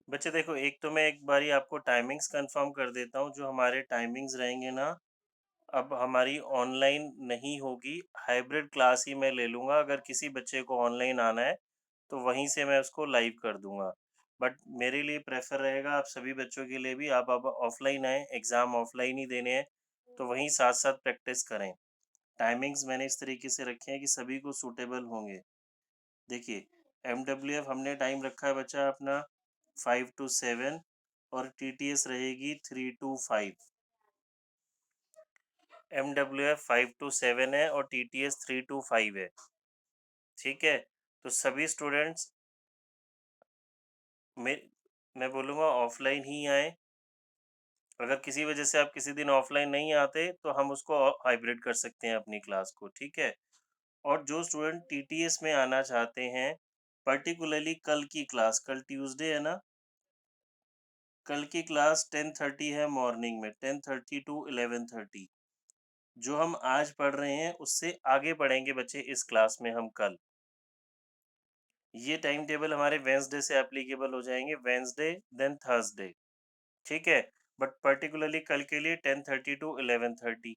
बच्चे देखो, एक तो मैं एक बारी आपको टाइमिंग्स कंफर्म कर देता हूँ। जो हमारे टाइमिंग्स रहेंगे ना, अब हमारी ऑनलाइन नहीं होगी, हाइब्रिड क्लास ही मैं ले लूँगा। अगर किसी बच्चे को ऑनलाइन आना है, तो वहीं से मैं उसको लाइव कर दूँगा। बट मेरे लिए प्रेफ़र रहेगा, आप सभी बच्चों के लिए भी, आप अब ऑफ़लाइन आएँ, एग्ज़ाम ऑफ़लाइन ही देने हैं, तो वहीं साथ-साथ प्रैक्टिस करें। टाइमिंग्स मैंने इस तरीके से रखे हैं कि सभी को सूटेबल होंगे। देखिए, एमडब्ल्यूएफ हमने टाइम रखा है बच्चा अपना 5 टू 7 और टीटीएस रहेगी 3 टू 5। एमडब्ल्यूएफ 5 टू 7 है और टीटीएस 3 टू 5 है। ठीक है? तो सभी स्टूडेंट्स मैं मैं बोलूँगा ऑफ़लाइन ही आएँ। अगर किसी वजह से आप किसी दिन ऑफ़लाइन नहीं आते, तो हम उसको हाइब्रिड कर सकते हैं अपनी क्लास को, ठीक है? और जो स्टूडेंट टीटीएस में आना चाहते हैं, पर्टिकुलरली कल की क्लास, कल ट्यूसडे है ना? कल की क्लास 10:30 है मॉर्निंग में, 10:30 टू 11:30। जो हम आज पढ़ रहे हैं, उससे आगे पढ़ेंगे बच्चे इस क्लास में हम कल। ये टाइम टेबल हमारे वेडनेसडे से एप्लीकेबल हो जाएँगे, वेडनेसडे देन थर्सडे, ठीक है? बट पर्टिकुलरली कल के लिए 10:30 टू 11:30।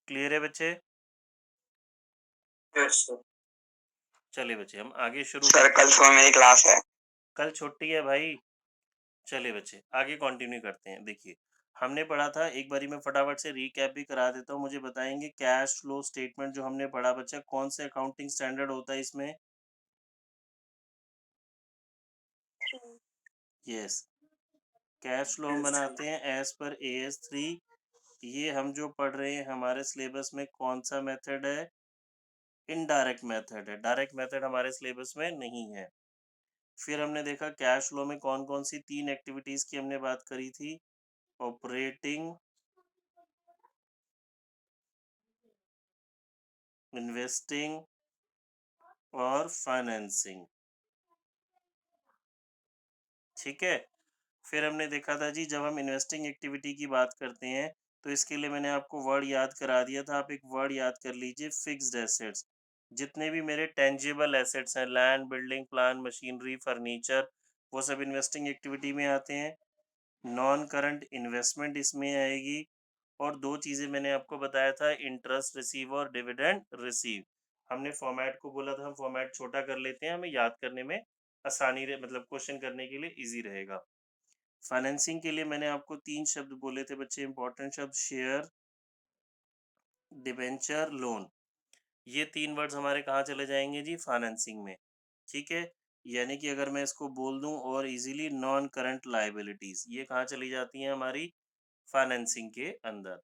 क्लियर है बच्चे? Yes sir. चलिए बच्चे, हम आगे शुरू सर करते कल हैं। सुबह मेरी क्लास है। कल छुट्टी है भाई। चलिए बच्चे, आगे कंटिन्यू करते हैं। देखिए, हमने पढ़ा था, एक बारी मैं फटाफट से रीकैप भी करा देता हूँ। मुझे बताएँगे कैश फ्लो स्टेटमेंट जो हमने पढ़ा बच्चा, कौन से अकाउंटिंग स्टैंडर्ड होता है इसमें? यस, कैश फ्लो हम बनाते हैं एज़ पर एएस 3। ये हम जो पढ़ रहे हैं, हमारे सिलेबस में कौन-सा मेथड है? इनडायरेक्ट मेथड है। डायरेक्ट मेथड हमारे सिलेबस में नहीं है। फिर हमने देखा कैश फ्लो में कौन-कौन सी 3 एक्टिविटीज़ की हमने बात करी थी? ऑपरेटिंग, इन्वेस्टिंग और फाइनेंसिंग, ठीक है? फिर हमने देखा था जी, जब हम इन्वेस्टिंग एक्टिविटी की बात करते हैं, तो इसके लिए मैंने आपको वर्ड याद करा दिया था। आप एक वर्ड याद कर लीजिए, फिक्स्ड एसेट्स। जितने भी मेरे टेंजिबल एसेट्स हैं, land, building, plant, machinery, furniture, वो सब इन्वेस्टिंग एक्टिविटी में आते हैं। नॉन करंट इन्वेस्टमेंट इसमें आएगी। और 2 चीज़ें मैंने आपको बताया था, इंटरेस्ट रिसीव और डिविडेंड रिसीव। हमने फॉर्मेट को बोला था, हम फॉर्मेट छोटा कर लेते हैं, हमें याद करने में आसानी रहे, मतलब क्वेश्चन करने के लिए ईज़ी रहेगा। फाइनेंसिंग के लिए मैंने आपको 3 शब्द बोले थे बच्चे, इंपॉर्टेंट शब्द, शेयर, डिबेंचर, लोन। ये 3 वर्ड्स हमारे कहाँ चले जाएँगे जी? फाइनेंसिंग में, ठीक है? यानी कि अगर मैं इसको बोल दूँ और ईज़िली, नॉन करंट लायबिलिटीज़, ये कहाँ चली जाती हैं हमारी? फाइनेंसिंग के अंदर,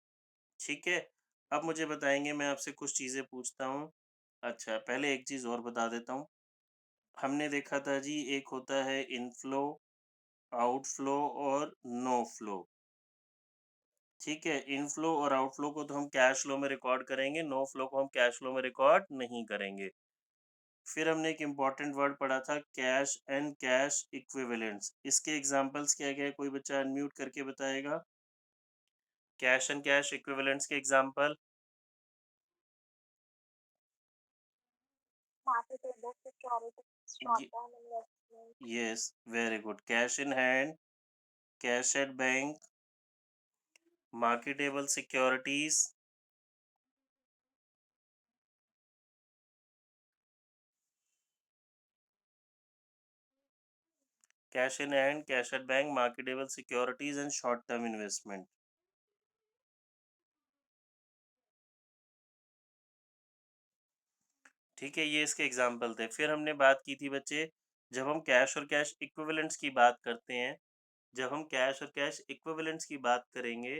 ठीक है? अब मुझे बताएँगे, मैं आपसे कुछ चीज़ें पूछता हूँ। अच्छा, पहले एक चीज़ और बता देता हूँ। हमने देखा था जी, एक होता है इनफ्लो, आउटफ्लो और नो फ्लो, ठीक है? इनफ्लो और आउटफ्लो को तो हम कैश फ्लो में रिकॉर्ड करेंगे, नो फ्लो को हम कैश फ्लो में रिकॉर्ड नहीं करेंगे। फिर हमने एक इम्पोर्टेंट वर्ड पढ़ा था, कैश एंड कैश इक्विवेलेंट्स। इसके एग्ज़ाम्पल्स क्या-क्या है? कोई बच्चा अनम्यूट करके बताएगा? कैश एंड कैश इक्विवेलेंट्स के एग्ज़ाम्पल? Marketable security, ये short-term investment, yes, very good. Cash in hand, cash at bank, marketable securities, cash in hand, cash at bank, marketable securities and short term investment. ठीक है, ये इसके example थे। फिर हमने बात की थी बच्चे, जब हम कैश और कैश इक्विवेलेंट्स की बात करते हैं, जब हम कैश और कैश इक्विवेलेंट्स की बात करेंगे,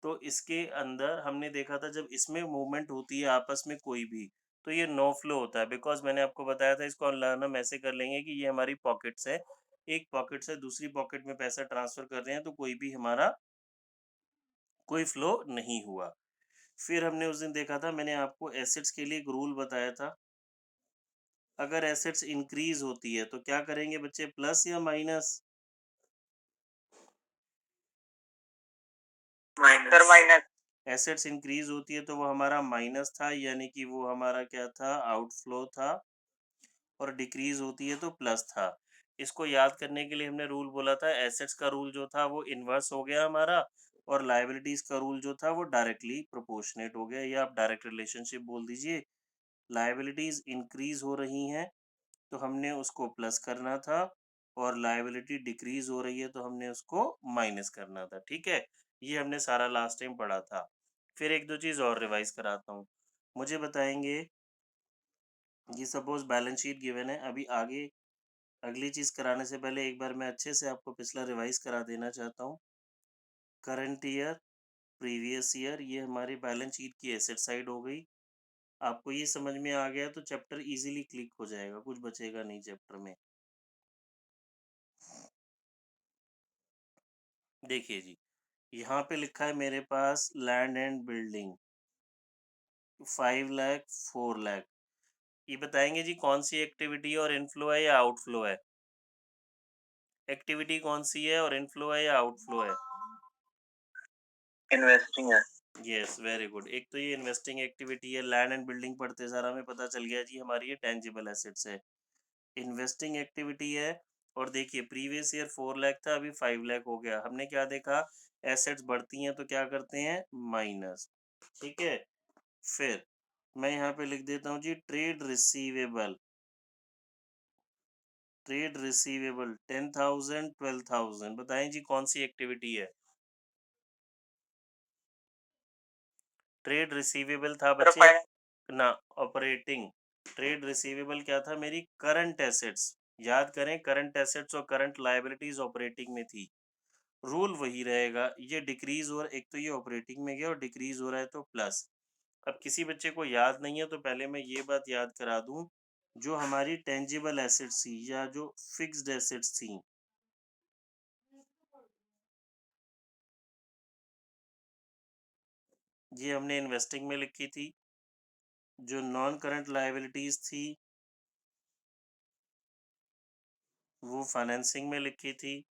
तो इसके अंदर हमने देखा था, जब इसमें मूवमेंट होती है आपस में कोई भी, तो ये नो फ्लो होता है। बिकॉज़ मैंने आपको बताया था, इसको लर्न हम ऐसे कर लेंगे कि ये हमारी पॉकेट्स है। एक पॉकेट से दूसरी पॉकेट में पैसा ट्रांसफ़र कर रहे हैं, तो कोई भी हमारा कोई फ्लो नहीं हुआ। फिर हमने उस दिन देखा था, मैंने आपको एसेट्स के लिए एक रूल बताया था। अगर एसेट्स इंक्रीज़ होती है, तो क्या करेंगे बच्चे, प्लस या minus? Minus sir minus. Assets increase होती है, तो वो हमारा माइनस था, यानी कि वो हमारा क्या था? आउटफ्लो था। और डिक्रीज़ होती है तो प्लस था। इसको याद करने के लिए हमने रूल बोला था, एसेट्स का रूल जो था वो इनवर्स हो गया हमारा, और लायबिलिटीज का रूल जो था वो डायरेक्टली प्रोपोर्शनेट हो गया, या आप डायरेक्ट रिलेशनशिप बोल दीजिए। लायबिलिटीज इंक्रीज हो रही हैं तो हमने उसको प्लस करना था, और लायबिलिटी डिक्रीज हो रही है तो हमने उसको माइनस करना था। ठीक है, ये हमने सारा लास्ट टाइम पढ़ा था। फिर एक दो चीज़ और रिवाइज कराता हूँ। मुझे बताएंगे, ये सपोज बैलेंस शीट गिवन है, अभी आगे अगली चीज़ कराने से पहले एक बार मैं अच्छे से आपको पिछला रिवाइज करा देना चाहता हूँ। करंट ईयर, प्रीवियस ईयर, ये हमारी बैलेंस शीट की एसेट साइड हो गई। आपको ये समझ में आ गया तो चैप्टर इजीली क्लिक हो जाएगा, कुछ बचेगा नहीं चैप्टर में। देखिए जी, यहाँ पे लिखा है मेरे पास land and building 5 lakh 4 lakh. ये बताएंगे जी कौन सी एक्टिविटी और इनफ्लो है या आउटफ्लो है? एक्टिविटी कौन सी है और इनफ्लो है या आउटफ्लो है? इन्वेस्टिंग है। Yes, very good. एक तो ये इन्वेस्टिंग एक्टिविटी है, लैंड एंड बिल्डिंग पढ़ते सारा हमें पता चल गया जी हमारी ये टेंजिबल एसेट्स है। इन्वेस्टिंग एक्टिविटी है, और देखिए प्रीवियस ईयर 4 लाख था, अभी 5 लाख हो गया। हमने क्या देखा, एसेट्स बढ़ती हैं तो क्या करते हैं, माइनस। ठीक है, फिर मैं यहाँ पे लिख देता हूँ जी ट्रेड रिसीवेबल। ट्रेड रिसीवेबल 10,000 12,000, बताएं जी कौन सी एक्टिविटी है? ट्रेड रिसीवेबल था सर बच्चे फाइनेंस। ना, ऑपरेटिंग। ट्रेड रिसीवेबल क्या था, मेरी करंट एसेट्स। याद करें, करंट एसेट्स और करंट लायबिलिटीज ऑपरेटिंग में थी। रूल वही रहेगा, ये डिक्रीज हो रहा, एक तो ये ऑपरेटिंग में गया और डिक्रीज हो रहा है तो प्लस। अब किसी बच्चे को याद नहीं है तो पहले मैं ये बात याद करा दूं, जो हमारी टेंजिबल एसेट्स थी या जो फिक्स्ड एसेट्स थी, ये हमने इन्वेस्टिंग में लिखी थी। जो नॉन करंट लायबिलिटीज थी वो फाइनेंसिंग में लिखी थी,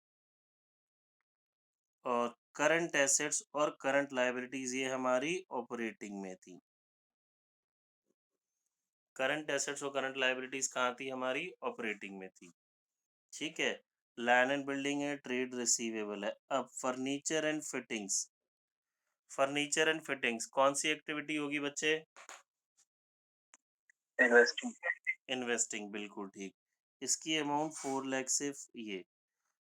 और करंट एसेट्स और करंट लायबिलिटीज ये हमारी ऑपरेटिंग में थी। करंट एसेट्स और करंट लायबिलिटीज कहाँ थी, हमारी ऑपरेटिंग में थी। ठीक है, लैंड एंड बिल्डिंग है, ट्रेड रिसीवेबल है। अब furniture and fittings, furniture and fittings कौन सी एक्टिविटी होगी बच्चे? इन्वेस्टिंग। इन्वेस्टिंग, बिल्कुल ठीक। इसकी अमाउंट 4 लाख से ये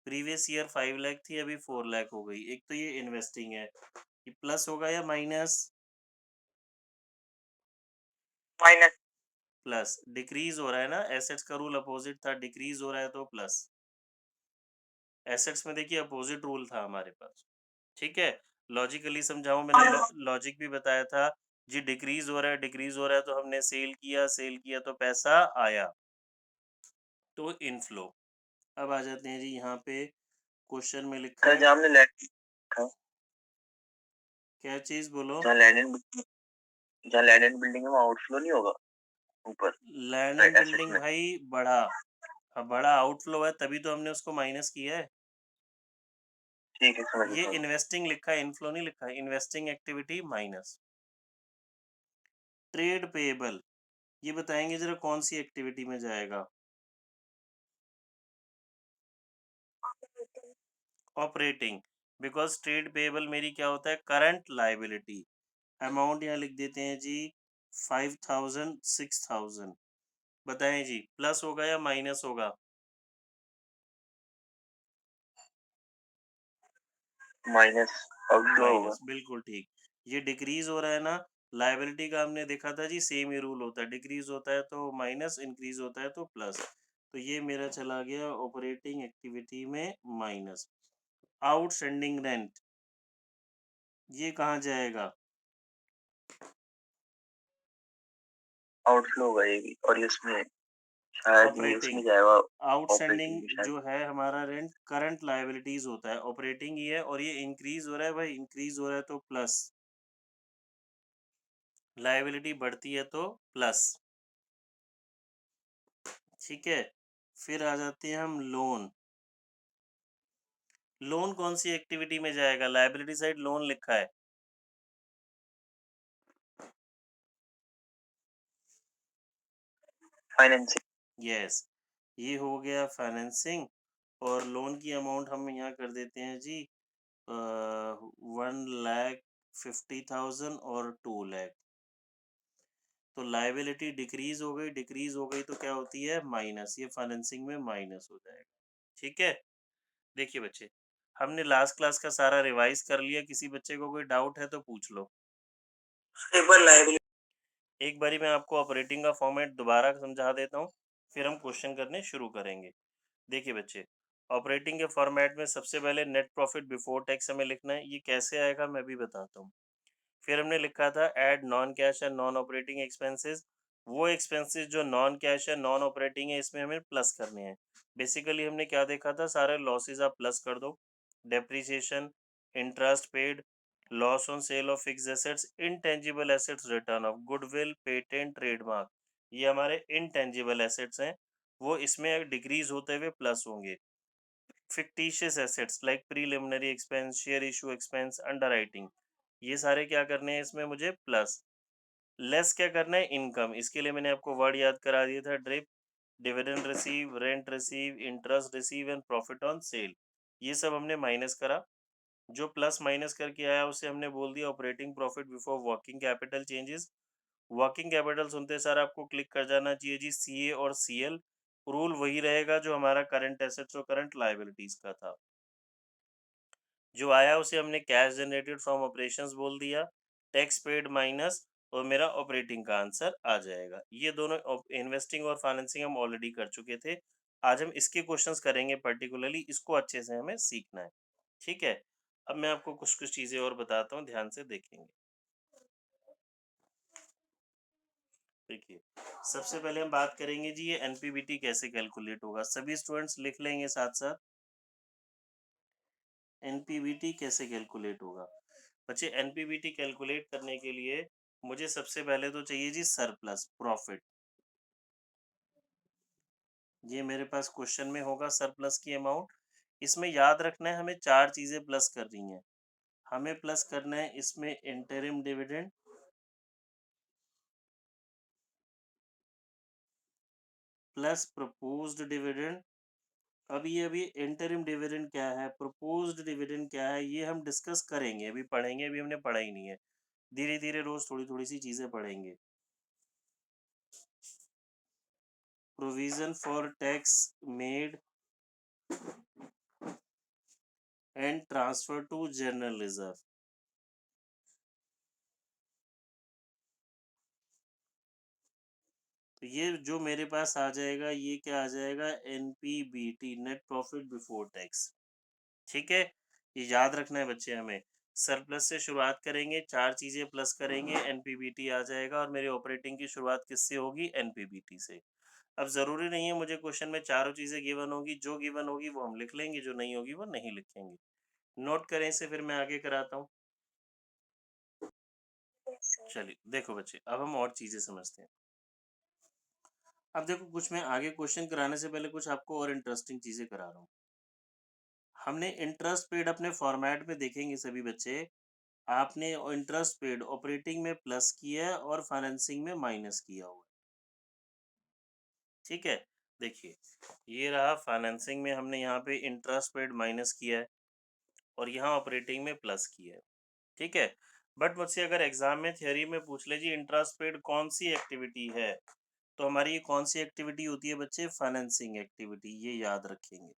प्रीवियस ईयर 5 लाख थी, अभी 4 लाख हो गई। एक तो ये इन्वेस्टिंग है, ये प्लस होगा या माइनस? माइनस। प्लस। डिक्रीज हो रहा है ना, एसेट्स का रूल अपोजिट था, डिक्रीज हो रहा है तो प्लस। एसेट्स में देखिए अपोजिट रूल था हमारे पास। ठीक है, लॉजिकली समझाऊं, मैंने लॉजिक भी बताया था जी। डिक्रीज हो रहा है, डिक्रीज हो रहा है तो हमने सेल किया, सेल किया तो पैसा आया, तो इनफ्लो। अब आ जाते हैं जी यहाँ पे, क्वेश्चन में लिखा सर है, जहाँ हमने लैंड था, क्या चीज बोलो? जहाँ लैंड एंड जहाँ लैंड एंड बिल्डिंग है वहाँ आउटफ्लो नहीं होगा ऊपर land and right assets building में। भाई बढ़ा, अब बड़ा आउटफ्लो है तभी तो हमने उसको माइनस किया है। ठीक है समझ ये गया। इन्वेस्टिंग लिखा है, इनफ्लो नहीं लिखा है। Investing activity minus. Trade payable, ये बताएंगे जरा कौन सी एक्टिविटी में जाएगा? ऑपरेटिंग, बिकॉज ट्रेड पेएबल मेरी क्या होता है, करंट लायबिलिटी। अमाउंट यहाँ लिख देते हैं जी 5,000 6,000। बताएं जी प्लस होगा या माइनस होगा? माइनस आउटफ्लो होगा। माइनस, बिल्कुल ठीक। ये डिक्रीज हो रहा है ना, लायबिलिटी का हमने देखा था जी, सेम ही रूल होता है, डिक्रीज होता है तो माइनस, इंक्रीज होता है तो प्लस। तो ये मेरा चला गया ऑपरेटिंग एक्टिविटी में माइनस। आउटस्टैंडिंग रेंट, ये कहाँ जाएगा? आउटफ्लो होगा ये भी, और ये उसमें शायद ये ऑपरेटिंग। उसमें जाएगा। ऑपरेटिंग में आउटस्टैंडिंग शायद। जो है हमारा रेंट करंट लायबिलिटीज होता है, ऑपरेटिंग ही है, और ये इंक्रीज हो रहा है भाई, इंक्रीज हो रहा है तो प्लस। लायबिलिटी बढ़ती है तो प्लस। ठीक है, फिर आ जाते हैं हम लोन। लोन कौन सी एक्टिविटी में जाएगा? लायबिलिटी साइड लोन लिखा है। फाइनेंसिंग। यस, ये हो गया फाइनेंसिंग, और लोन की अमाउंट हम यहाँ कर देते हैं जी 1,50,000 और 2 लाख। तो लाइबिलिटी डिक्रीज हो गई तो क्या होती है माइनस, ये फाइनेंसिंग में माइनस हो जाएगा। ठीक है, देखिए बच्चे, हमने लास्ट क्लास का सारा रिवाइज कर लिया, किसी बच्चे को कोई डाउट है तो पूछ लो। Stable liability. एक बारी मैं आपको ऑपरेटिंग का फॉर्मेट दोबारा समझा देता हूँ, फिर हम क्वेश्चन करने शुरू करेंगे। देखिए बच्चे, ऑपरेटिंग के फॉर्मेट में सबसे पहले नेट प्रॉफिट बिफोर टैक्स हमें लिखना है। ये कैसे आएगा मैं भी बताता हूँ। फिर हमने लिखा था add non cash and non operating expenses. वो एक्सपेंसेस जो नॉन कैश है नॉन ऑपरेटिंग है, इसमें हमें प्लस करने हैं। बेसिकली हमने क्या देखा था, सारे लॉसेस आप प्लस कर दो। Depreciation, interest paid, loss on sale of fixed assets, intangible assets return of goodwill, patent, trademark, ये हमारे इनटेंजिबल एसेट्स हैं, वो इसमें डिक्रीज होते हुए प्लस होंगे। Fictitious assets like preliminary expense, share issue expense, underwriting, ये सारे क्या करने हैं इसमें मुझे प्लस। लेस क्या करना है, इनकम, इसके लिए मैंने आपको वर्ड याद करा दिया था, drip, dividend receive, rent receive, interest receive and profit on sale, ये सब हमने माइनस करा। जो प्लस माइनस करके आया उसे हमने बोल दिया operating profit before working capital changes. Working capital सुनते सर आपको क्लिक कर जाना चाहिए जी सीए और सीएल। रूल वही रहेगा जो हमारा करंट एसेट्स और करंट लायबिलिटीज का था। जो आया उसे हमने कैश जनरेटेड फ्रॉम ऑपरेशंस बोल दिया, टैक्स पेड माइनस, और मेरा ऑपरेटिंग का आंसर आ जाएगा। ये दोनों इन्वेस्टिंग और फाइनेंसिंग हम ऑलरेडी कर चुके थे। आज हम इसके क्वेश्चंस करेंगे, पर्टिकुलरली इसको अच्छे से हमें सीखना है। ठीक है, अब मैं आपको कुछ कुछ चीजें और बताता हूँ, ध्यान से देखेंगे। देखिए, सबसे पहले हम बात करेंगे जी ये एनपीबीटी कैसे कैलकुलेट होगा। सभी स्टूडेंट्स लिख लेंगे साथ साथ, एनपीबीटी कैसे कैलकुलेट होगा। बच्चे, एनपीबीटी कैलकुलेट करने के लिए मुझे सबसे पहले तो चाहिए जी सरप्लस प्रॉफिट। ये मेरे पास क्वेश्चन में होगा सरप्लस की अमाउंट। इसमें याद रखना है हमें चार चीजें प्लस करनी है। हमें प्लस करना है इसमें interim dividend, plus proposed dividend. अभी इंटरिम डिविडेंड क्या है, प्रपोज्ड डिविडेंड क्या है, ये हम डिस्कस करेंगे, अभी पढ़ेंगे, अभी हमने पढ़ा ही नहीं है। धीरे धीरे रोज थोड़ी थोड़ी सी चीजें पढ़ेंगे। Provision for tax made and transfer to general reserve. तो ये जो मेरे पास आ जाएगा, ये क्या आ जाएगा, NPBT, net profit before tax. ठीक है, ये याद रखना है बच्चे हमें। सरप्लस से शुरुआत करेंगे, चार चीजें प्लस करेंगे, एनपीबीटी आ जाएगा, और मेरी ऑपरेटिंग की शुरुआत किससे होगी, एनपीबीटी से। अब जरूरी नहीं है मुझे क्वेश्चन में चारों चीजें गिवन होगी, जो गिवन होगी वो हम लिख लेंगे, जो नहीं होगी वो नहीं लिखेंगे। नोट करें इसे, फिर मैं आगे कराता हूँ। चलिए देखो बच्चे, अब हम और चीजें समझते हैं। अब देखो, कुछ मैं आगे क्वेश्चन कराने से पहले कुछ आपको और इंटरेस्टिंग चीजें करा रहा हूँ। हमने इंटरेस्ट पेड अपने फॉर्मेट में देखेंगे सभी बच्चे, आपने इंटरेस्ट पेड ऑपरेटिंग में प्लस किया है और फाइनेंसिंग में माइनस किया हुआ है। ठीक है, देखिए, ये रहा फाइनेंसिंग में हमने यहाँ पे इंटरेस्ट पेड माइनस किया है, और यहाँ ऑपरेटिंग में प्लस किया है। ठीक है, बट मुझसे अगर एग्जाम में थ्योरी में पूछ ले जी इंटरेस्ट पेड कौन सी एक्टिविटी है, तो हमारी ये कौन सी एक्टिविटी होती है बच्चे, फाइनेंसिंग एक्टिविटी, ये याद रखेंगे।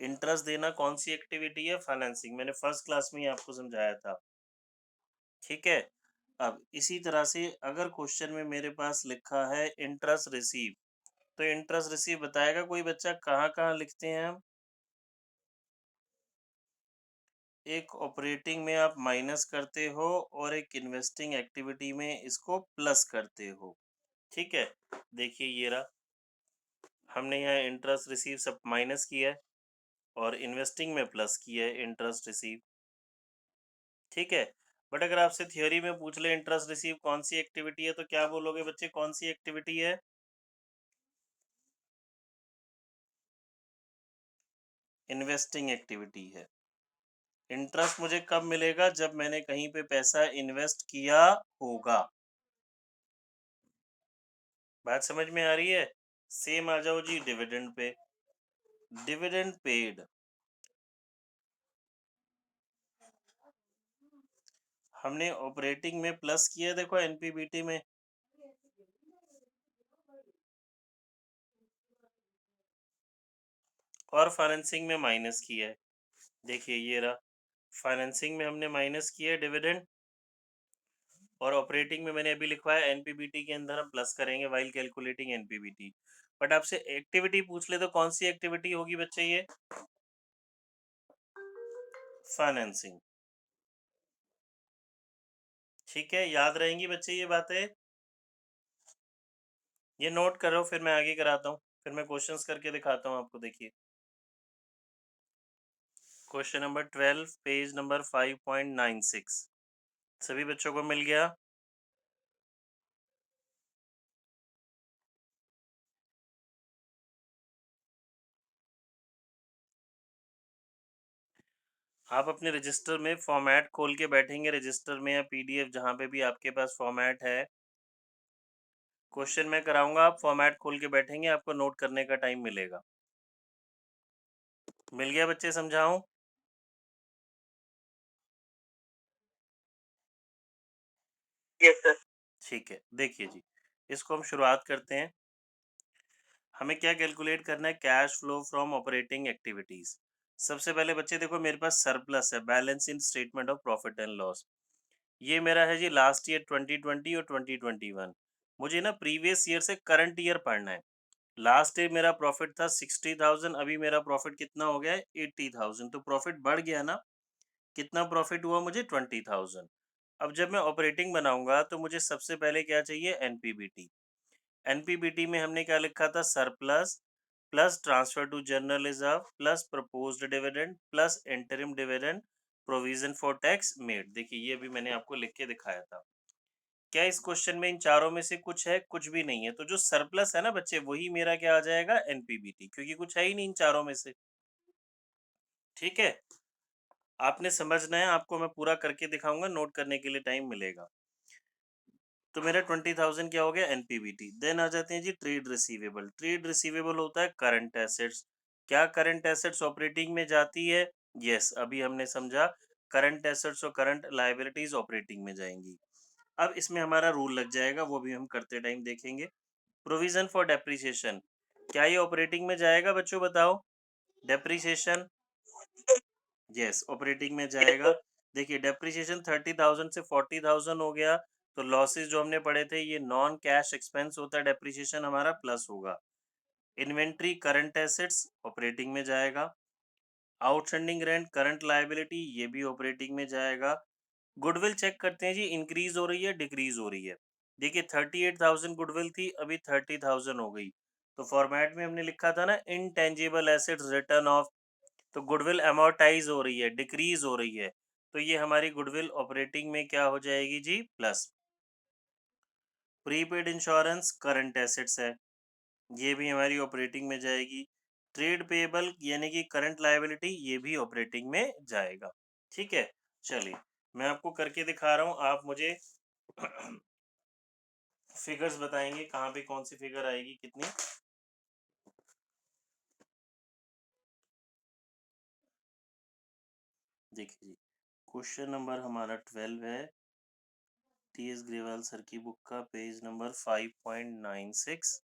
इंटरेस्ट देना कौन सी एक्टिविटी है, फाइनेंसिंग, मैंने फर्स्ट क्लास में ही आपको समझाया था। ठीक है, अब इसी तरह से अगर क्वेश्चन में मेरे पास लिखा है इंटरेस्ट रिसीव, तो इंटरेस्ट रिसीव बताएगा कोई बच्चा कहाँ कहाँ लिखते हैं हम। एक ऑपरेटिंग में आप माइनस करते हो, और एक इन्वेस्टिंग एक्टिविटी में इसको प्लस करते हो। ठीक है, देखिए ये रहा, हमने यहाँ इंटरेस्ट रिसीव सब माइनस किया है, और इन्वेस्टिंग में प्लस किया है इंटरेस्ट रिसीव। ठीक है, बट अगर आपसे थ्योरी में पूछ ले इंटरेस्ट रिसीव कौन सी एक्टिविटी है, तो क्या बोलोगे बच्चे, कौन सी एक्टिविटी है, इन्वेस्टिंग एक्टिविटी है। इंटरेस्ट मुझे कब मिलेगा, जब मैंने कहीं पे पैसा इन्वेस्ट किया होगा। बात समझ में आ रही है। सेम आ जाओ जी डिविडेंड पे। डिविडेंड पेड, हमने ऑपरेटिंग में प्लस किया, देखो एनपीबीटी में, और फाइनेंसिंग में माइनस किया है। देखिए ये रहा, फाइनेंसिंग में हमने माइनस किया है डिविडेंड, और ऑपरेटिंग में मैंने अभी लिखवाया एनपीबीटी के अंदर हम प्लस करेंगे वाइल कैलकुलेटिंग एनपीबीटी। बट आपसे एक्टिविटी पूछ ले तो कौन सी एक्टिविटी होगी बच्चे? ये फाइनेंसिंग। ठीक है, याद रहेंगी बच्चे ये बातें? ये नोट करो, फिर मैं आगे कराता हूँ, फिर मैं क्वेश्चंस करके दिखाता हूँ आपको। देखिए क्वेश्चन नंबर 12 पेज नंबर 5.96, सभी बच्चों को मिल गया? आप अपने रजिस्टर में फॉर्मेट खोल के बैठेंगे, रजिस्टर में या पीडीएफ जहाँ पे भी आपके पास फॉर्मेट है, क्वेश्चन मैं कराऊंगा, आप फॉर्मेट खोल के बैठेंगे, आपको नोट करने का टाइम मिलेगा। मिल गया बच्चे? समझाऊं? Yes sir. ठीक है, देखिए जी, इसको हम शुरुआत करते हैं। हमें क्या कैलकुलेट करना है? Cash flow from operating activities. सबसे पहले बच्चे देखो, मेरे पास सरप्लस है, balance in statement of profit and loss. ये मेरा है जी लास्ट ईयर 2020 और 2021। मुझे ना प्रीवियस ईयर से करंट ईयर पढ़ना है। लास्ट ईयर मेरा प्रॉफिट था 60,000, अभी मेरा प्रॉफिट कितना हो गया है? 80,000। तो प्रॉफिट बढ़ गया ना? कितना प्रॉफिट हुआ मुझे? 20,000। अब जब मैं ऑपरेटिंग बनाऊंगा तो मुझे सबसे पहले क्या चाहिए? एनपीबीटी। एनपीबीटी में हमने क्या लिखा था? Surplus plus transfer to general reserve plus proposed dividend plus interim dividend provision for tax made. देखिए ये भी मैंने आपको लिख के दिखाया था। क्या इस क्वेश्चन में इन चारों में से कुछ है? कुछ भी नहीं है। तो जो सरप्लस है ना बच्चे, वही मेरा क्या आ जाएगा? एनपीबीटी, क्योंकि कुछ है ही नहीं इन चारों में से। ठीक है, आपने समझना है, आपको मैं पूरा करके दिखाऊंगा, नोट करने के लिए टाइम मिलेगा। तो मेरा 20,000 क्या हो गया? एनपीबीटी। देन आ जाते हैं जी ट्रेड रिसीवेबल। ट्रेड रिसीवेबल होता है करंट एसेट्स। क्या करंट एसेट्स ऑपरेटिंग में जाती है? यस, अभी हमने समझा, करंट एसेट्स और करंट लायबिलिटीज ऑपरेटिंग में जाएंगी। अब इसमें हमारा रूल लग जाएगा, वो भी हम करते टाइम देखेंगे। प्रोविजन फॉर डेप्रिसिएशन, क्या ये ऑपरेटिंग में जाएगा बच्चों? बताओ। डेप्रिसिएशन, यस ऑपरेटिंग में यस जाएगा। सर। देखिए डेप्रिसिएशन 30,000 से 40,000 हो गया, तो लॉसेस जो हमने पढ़े थे, ये नॉन कैश एक्सपेंस होता है, डेप्रिसिएशन हमारा प्लस होगा। इन्वेंट्री करंट एसेट्स ऑपरेटिंग में जाएगा। आउटस्टैंडिंग रेंट करंट लायबिलिटी, ये भी ऑपरेटिंग में जाएगा। गुडविल चेक करते हैं जी, इंक्रीज हो रही है डिक्रीज हो रही है। देखिए 38,000 गुडविल थी, अभी 30,000 हो गई। तो फॉर्मेट में हमने लिखा था ना, इनटेंजिबल एसेट्स रिटर्न ऑफ। तो गुडविल अमोर्टाइज हो रही है, डिक्रीज हो रही है, तो ये हमारी गुडविल ऑपरेटिंग में क्या हो जाएगी जी? Plus. Prepaid insurance current assets है, ये भी हमारी ऑपरेटिंग में जाएगी। ट्रेड पेएबल यानी कि करंट लायबिलिटी, ये भी ऑपरेटिंग में जाएगा। ठीक है, चलिए मैं आपको करके दिखा रहा हूँ, आप मुझे फिगर्स बताएंगे कहाँ पे कौन सी फिगर आएगी, कितनी। देखिए जी, क्वेश्चन नंबर हमारा 12 है, टी एस ग्रेवाल सर की बुक का, पेज नंबर 5.96,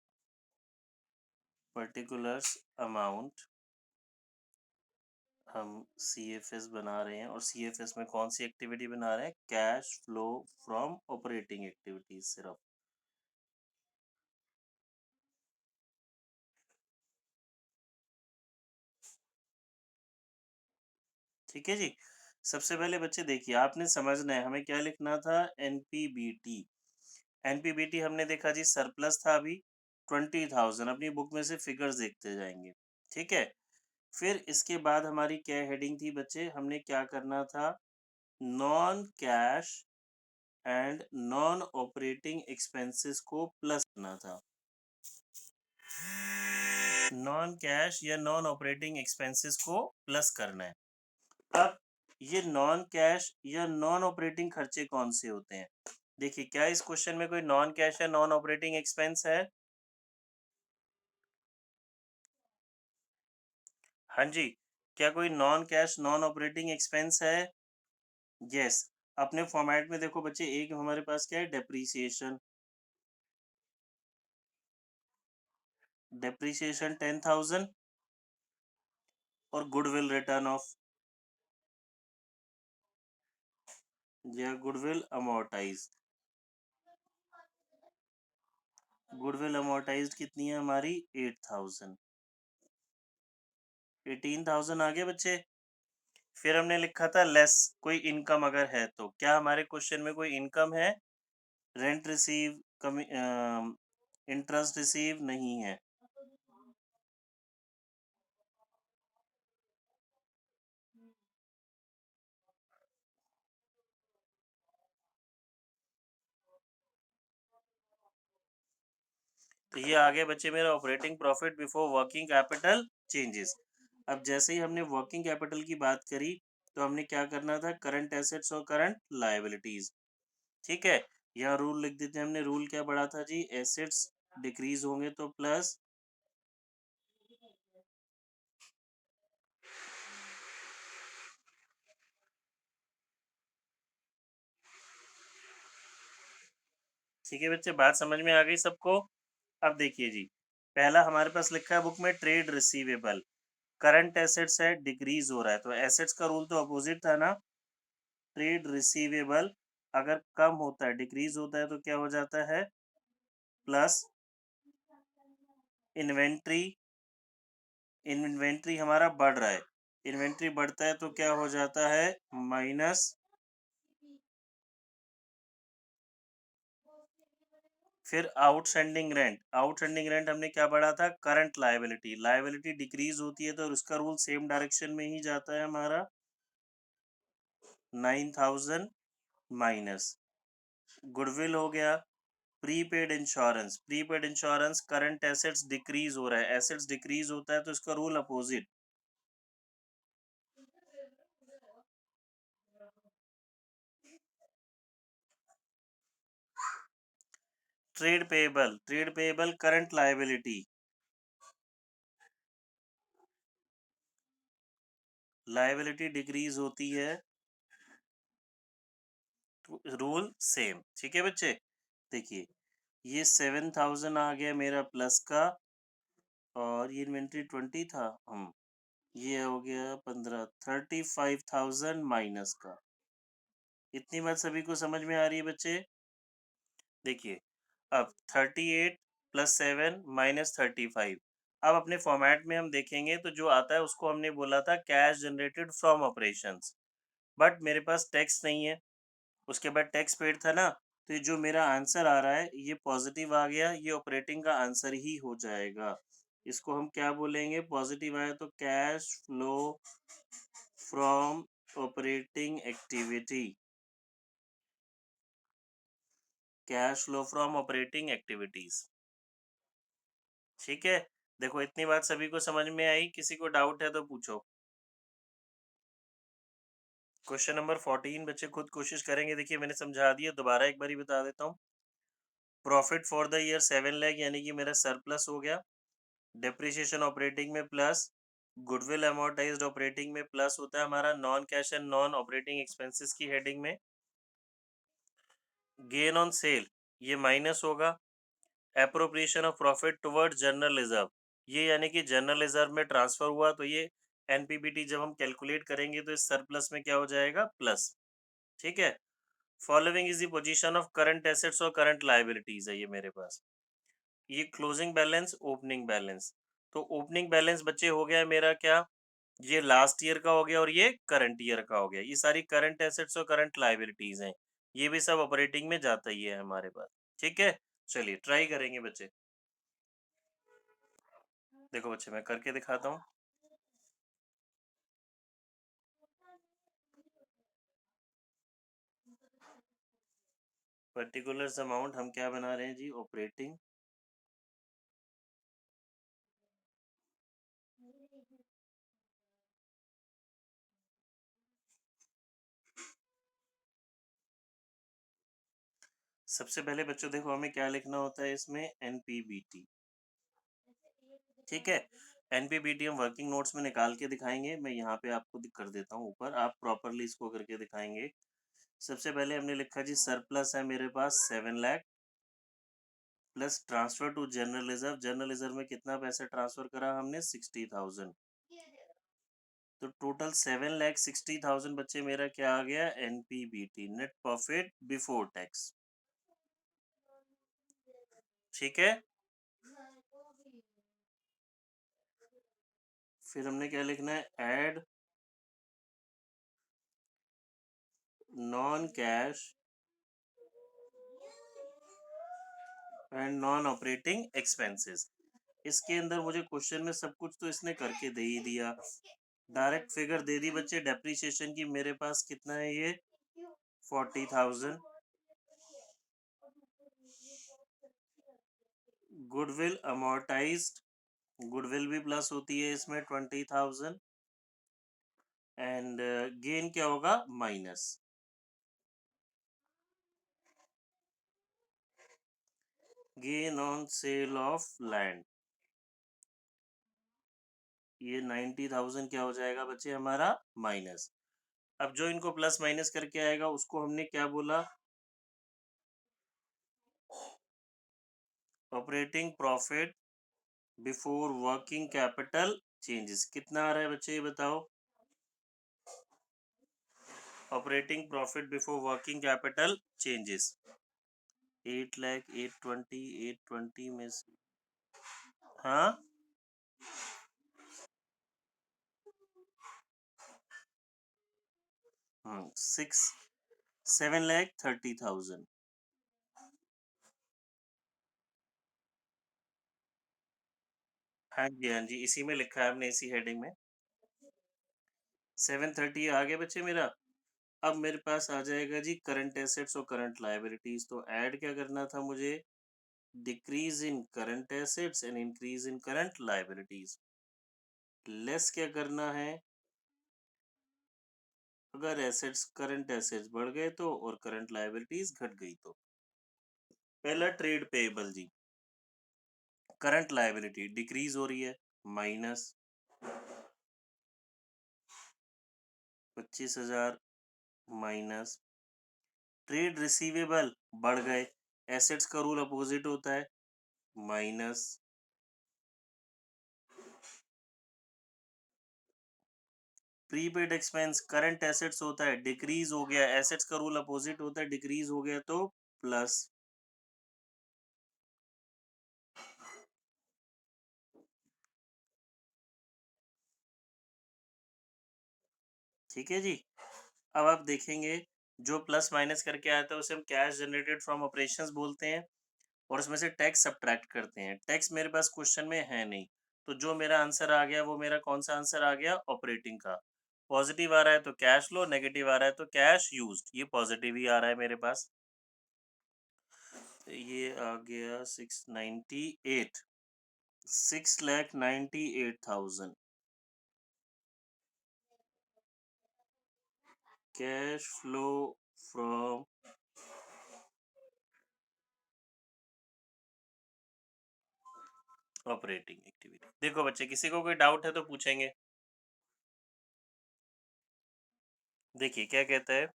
पर्टिकुलर्स अमाउंट। हम सी एफ एस बना रहे हैं, और सी एफ एस में कौन सी एक्टिविटी बना रहे हैं? Cash flow from operating activities सिर्फ। ठीक है जी, सबसे पहले बच्चे देखिए, आपने समझना है हमें क्या लिखना था? एनपीबीटी। एनपीबीटी हमने देखा जी सरप्लस था अभी 20,000, अपनी बुक में से फिगर्स देखते जाएंगे। ठीक है, फिर इसके बाद हमारी क्या हेडिंग थी बच्चे? हमने क्या करना था? Non cash and non operating expenses को प्लस करना था। नॉन कैश या नॉन ऑपरेटिंग एक्सपेंसेस को प्लस करना है। अब ये नॉन कैश या नॉन ऑपरेटिंग खर्चे कौन से होते हैं? देखिए, क्या इस क्वेश्चन में कोई नॉन कैश या नॉन ऑपरेटिंग एक्सपेंस है? हाँ जी, क्या कोई non cash non operating expense है? यस। अपने फॉर्मेट में देखो बच्चे, एक हमारे पास क्या है, डेप्रिसिएशन। डेप्रिसिएशन 10,000 और गुडविल रिटर्न ऑफ, या गुडविल अमोर्टाइज। गुडविल अमोर्टाइज कितनी है हमारी? 8,000। 18,000 आ गए बच्चे। फिर हमने लिखा था लेस कोई इनकम अगर है तो। क्या हमारे क्वेश्चन में कोई इनकम है? रेंट रिसीव, कमी, इंटरेस्ट रिसीव नहीं है। तो ये आ गया बच्चे मेरा operating profit before working capital changes. अब जैसे ही हमने वर्किंग कैपिटल की बात करी, तो हमने क्या करना था, करंट एसेट्स और करंट लायबिलिटीज। ठीक है, यहाँ रूल लिख देते हैं हमने। रूल क्या पढ़ा था जी? एसेट्स डिक्रीज होंगे तो प्लस, ठीक है बच्चे, बात समझ में आ गई सबको? अब देखिए जी, पहला हमारे पास लिखा है बुक में ट्रेड रिसीवेबल। करंट एसेट्स है, डिक्रीज हो रहा है, तो एसेट्स का रूल तो अपोजिट था ना। ट्रेड रिसीवेबल अगर कम होता है, डिक्रीज होता है, तो क्या हो जाता है? प्लस। इन्वेंट्री, इन्वेंट्री हमारा बढ़ रहा है, इन्वेंट्री बढ़ता है तो क्या हो जाता है? माइनस। फिर आउटस्टैंडिंग रेंट, आउटस्टैंडिंग रेंट हमने क्या पढ़ा था? Current liability. लायबिलिटी डिक्रीज होती है तो उसका रूल सेम डायरेक्शन में ही जाता है हमारा। 9,000 माइनस। गुडविल हो गया। Prepaid insurance, prepaid insurance current assets decrease हो रहा है, एसेट्स डिक्रीज होता है तो इसका rule opposite. Trade payable, trade payable current liability, liability decrease होती है तो रूल सेम। ठीक है बच्चे, देखिए ये 7,000 आ गया मेरा प्लस का, और ये इन्वेंट्री 20 था। ये हो गया 15, 35,000 माइनस का। इतनी बात सभी को समझ में आ रही है बच्चे? देखिए, अब 38 प्लस 7 माइनस 35। अब अपने फॉर्मेट में हम देखेंगे तो जो आता है उसको हमने बोला था cash generated from operations, but मेरे पास टैक्स नहीं है, उसके बाद टैक्स पेड था ना, तो ये जो मेरा आंसर आ रहा है ये पॉजिटिव आ गया, ये ऑपरेटिंग का आंसर ही हो जाएगा। इसको हम क्या बोलेंगे? पॉजिटिव आया तो cash flow from operating activity, cash flow from operating activities. ठीक है, देखो इतनी बात सभी को समझ में आई? किसी को डाउट है तो पूछो। क्वेश्चन नंबर 14 बच्चे खुद कोशिश करेंगे। देखिए मैंने समझा दिया, दोबारा एक बारी बता देता हूँ। Profit for the year 7 lakh, यानी कि मेरा सरप्लस हो गया। डेप्रिसिएशन ऑपरेटिंग में प्लस, गुडविल अमोर्टाइज्ड ऑपरेटिंग में प्लस होता है हमारा, non cash and non operating expenses की हेडिंग में। गेन ऑन सेल ये माइनस होगा। Appropriation of profit toward general reserve, ये यानी कि जनरल रिजर्व में ट्रांसफर हुआ, तो ये एनपीबीटी जब हम कैलकुलेट करेंगे तो इस सरप्लस में क्या हो जाएगा? प्लस। ठीक है, following is the position of current assets और करंट लायबिलिटीज है ये मेरे पास। ये क्लोजिंग बैलेंस, ओपनिंग बैलेंस। तो ओपनिंग बैलेंस बच्चे हो गया मेरा क्या? ये लास्ट ईयर का हो गया और ये करंट ईयर का हो गया। ये सारी करंट एसेट्स और करंट लायबिलिटीज हैं, ये भी सब ऑपरेटिंग में जाता ही है हमारे पास। ठीक है, चलिए ट्राई करेंगे बच्चे। देखो बच्चे मैं करके दिखाता हूँ। पर्टिकुलर्स अमाउंट हम क्या बना रहे हैं जी? ऑपरेटिंग। सबसे पहले बच्चों देखो हमें क्या लिखना होता है इसमें? एनपीबीटी। ठीक है, एनपीबीटी हम वर्किंग नोट्स में निकाल के दिखाएंगे। मैं यहाँ पे आपको कर देता हूँ ऊपर, आप प्रॉपरली इसको करके दिखाएंगे। सबसे पहले हमने लिखा जी सरप्लस है मेरे पास 7 lakh plus transfer to general reserve. General reserve में कितना पैसा ट्रांसफर करा हमने 60,000, तो टोटल 7,60,000 बच्चे मेरा क्या आ गया NPBT net profit before tax. ठीक है, फिर हमने क्या लिखना है add non cash and non operating expenses. इसके अंदर मुझे क्वेश्चन में सब कुछ तो इसने करके दे ही दिया, डायरेक्ट फिगर दे दी बच्चे डेप्रीशिएशन की। मेरे पास कितना है ये 40,000, गुडविल अमोर्टाइज्ड, गुडविल भी प्लस होती है इसमें 20,000 एंड गेन क्या होगा minus, gain on sale of land. ये 90,000 क्या हो जाएगा बच्चे हमारा माइनस। अब जो इनको प्लस माइनस करके आएगा उसको हमने क्या बोला operating profit before working capital changes. कितना आ रहा है बच्चे ये बताओ, operating profit before working capital changes 8 lakh 820 में से हाँ 7,30,000। हाँ जी हाँ जी, इसी में लिखा है हमने, इसी हेडिंग में 730 आ गया बच्चे मेरा। अब मेरे पास आ जाएगा जी करंट एसेट्स और करंट लायबिलिटीज। तो ऐड क्या करना था मुझे, decrease in current assets and increase in current liabilities. Less क्या करना है, अगर एसेट्स करंट एसेट्स बढ़ गए तो और करंट लायबिलिटीज घट गई तो। पहला ट्रेड पेएबल जी, करंट लायबिलिटी डिक्रीज हो रही है माइनस 25,000 माइनस, ट्रेड रिसीवेबल बढ़ गए, एसेट्स का रूल अपोजिट होता है minus, prepaid expense current assets होता है डिक्रीज हो गया, एसेट्स का रूल अपोजिट होता है डिक्रीज हो गया तो प्लस। ठीक है जी, अब आप देखेंगे जो प्लस माइनस करके आता है उसे हम कैश जनरेटेड फ्रॉम ऑपरेशंस बोलते हैं और उसमें से टैक्स सब्ट्रैक्ट करते हैं। टैक्स मेरे पास क्वेश्चन में है नहीं, तो जो मेरा आंसर आ गया वो मेरा कौन सा आंसर आ गया ऑपरेटिंग का। पॉजिटिव आ रहा है तो कैश लो, नेगेटिव आ रहा है तो कैश यूज्ड। ये पॉजिटिव ही आ रहा है मेरे पास। तो ये आ गया 698, 6,98,000 cash flow from operating activity. देखो बच्चे किसी को कोई डाउट है तो पूछेंगे। देखिए क्या कहता है,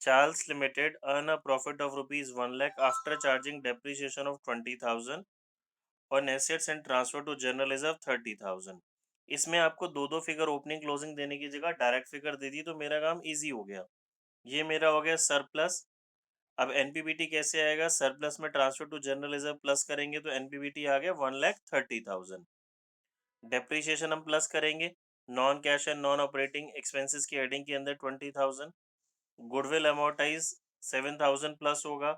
Charles limited earn a profit of ₹1 lakh after charging depreciation of 20,000 on assets and transfer to general reserve 30,000। इसमें आपको दो दो फिगर ओपनिंग क्लोजिंग देने की जगह डायरेक्ट फिगर दे दी तो मेरा काम इजी हो गया। ये मेरा हो गया सरप्लस। अब एनपीबीटी कैसे आएगा, सरप्लस में transfer to general reserve plus करेंगे तो एनपीबीटी आ गया 1,30,000। डेप्रीशिएशन हम प्लस करेंगे, non cash and non operating expenses की हेडिंग के अंदर 20,000, गुडविल अमोर्टाइज 7,000 प्लस होगा,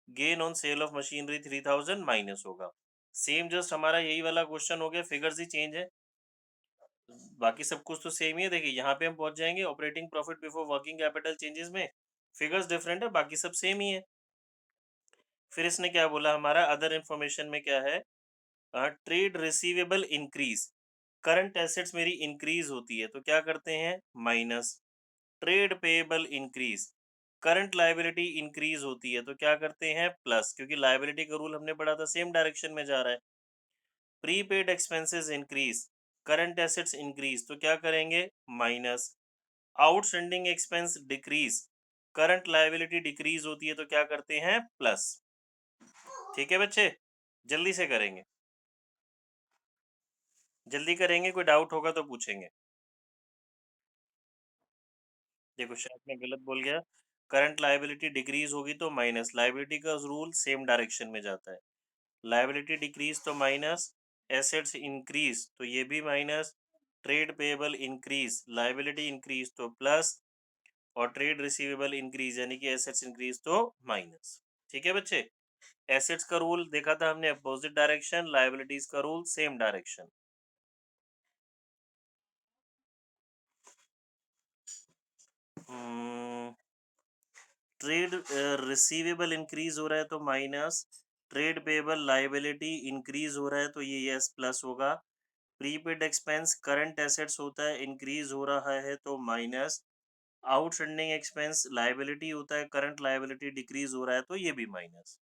gain on sale of machinery 3,000 minus होगा। सेम जस्ट हमारा यही वाला क्वेश्चन हो गया, फिगर्स ही चेंज है, बाकी सब कुछ तो सेम ही है। देखिए यहाँ पे हम पहुंच जाएंगे operating profit before working capital changes में, फिगर्स डिफरेंट है बाकी सब सेम ही है। फिर इसने क्या बोला, हमारा अदर इंफॉर्मेशन में क्या है, trade receivable increase, current assets मेरी इंक्रीज होती है तो क्या करते हैं minus, trade payable increase, current liability increase होती है तो क्या करते हैं प्लस, क्योंकि लायबिलिटी का रूल हमने पढ़ा था सेम डायरेक्शन में जा रहा है। Prepaid expenses increase, current assets increase, तो क्या करेंगे minus. Outstanding expense decrease, current liability decrease होती है तो क्या करते हैं प्लस। ठीक है बच्चे, जल्दी से करेंगे, जल्दी करेंगे, कोई डाउट होगा तो पूछेंगे। देखो शायद मैं गलत बोल गया, करंट लायबिलिटी डिक्रीज होगी तो माइनस, लायबिलिटी का रूल सेम डायरेक्शन में जाता है। लायबिलिटी डिक्रीज तो माइनस, एसेट्स इंक्रीज तो ये भी minus, trade payable increase, liability increase तो प्लस, और ट्रेड रिसीवेबल इंक्रीज यानी कि एसेट्स इंक्रीज तो माइनस। ठीक है बच्चे, एसेट्स का रूल देखा था हमने अपोजिट डायरेक्शन, लायबिलिटीज का rule same direction. Trade receivable increase हो रहा है तो minus, trade payable liability increase हो रहा है तो ये यस प्लस होगा, प्रीपेड एक्सपेंस करंट एसेट्स होता है इंक्रीज हो रहा है तो माइनस, आउटस्टैंडिंग एक्सपेंस लायबिलिटी होता है करंट लायबिलिटी डिक्रीज हो रहा है तो ये भी माइनस।